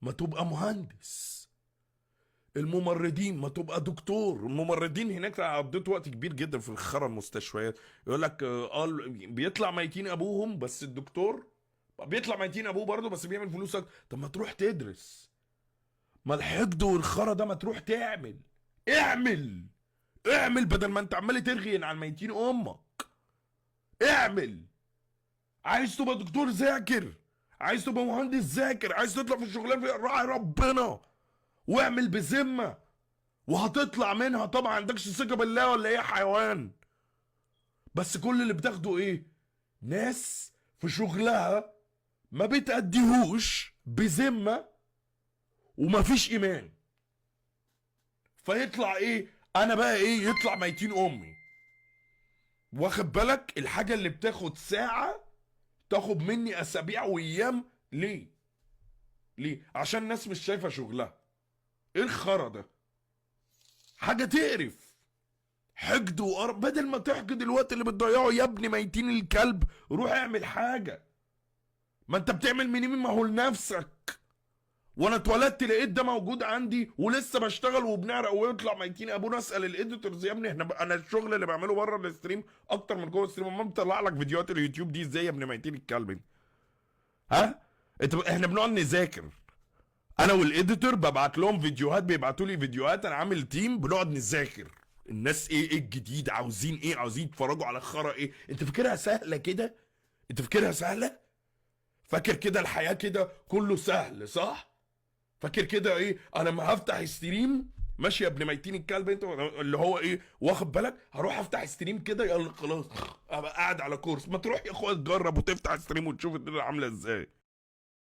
ما تبقى مهندس. الممرضين ما تبقى دكتور. الممرضين هناك قضيت وقت كبير جدا في الخرا المستشفيات، يقول لك بيطلع ميتين ابوهم بس الدكتور بيطلع ميتين ابوه برضه بس بيعمل فلوس اكتر. طب ما تروح تدرس، ما الحقد والخرا ده ما تروح تعمل. اعمل اعمل بدل ما انت عمال ترغي على الميتين امك. اعمل. عايز تبقى دكتور ذاكر، عايز تبقى مهندس ذاكر، عايز تطلع في الشغلانه راعي ربنا واعمل بذمه، وهتطلع منها طبعا. عندكش ثقه بالله ولا ايه يا حيوان؟ بس كل اللي بتاخده ايه؟ ناس في شغلها ما بتأديهوش بذمه ومفيش ايمان، فيطلع ايه؟ انا بقى ايه؟ يطلع ميتين امي. واخد بالك؟ الحاجه اللي بتاخد ساعه تاخد مني اسابيع وايام. ليه؟ ليه؟ عشان الناس مش شايفه شغلها. ايه الخرا ده؟ حاجه تقرف. حقد وقرف. بدل ما تحقد الوقت اللي بتضيعه يا ابني ميتين الكلب، روح اعمل حاجه. ما انت بتعمل منين؟ ما هو لنفسك. وانا اتولدت لقيت ده موجود عندي ولسه بشتغل وبنعرق ويطلع ميتين ابونا. اسال الايديتورز يا ابني، انا الشغل اللي بعمله بره الستريم اكتر من جوه الستريم. ما بطلع لك فيديوهات اليوتيوب دي ازاي يا ابن ميتين الكلب انت؟ ها؟ احنا بنقعد نذاكر. انا والايديتور ببعت لهم فيديوهات، بيبعتوا لي فيديوهات. انا عامل تيم بنقعد نذاكر. الناس ايه الجديد؟ عاوزين ايه؟ عاوزين يتفرجوا على خرا ايه؟ انت فاكرها سهله كده؟ انت فاكرها سهله؟ فاكر كده الحياه كده كله سهل صح؟ فاكر كده ايه؟ انا لما هفتح ستريم ماشي يا ابن ميتين الكلب انت، اللي هو ايه؟ واخد بالك؟ هروح افتح ستريم كده يلا خلاص ابقى قاعد على كورس. ما تروح يا اخويا تجرب وتفتح ستريم وتشوف الدنيا عامله ازاي.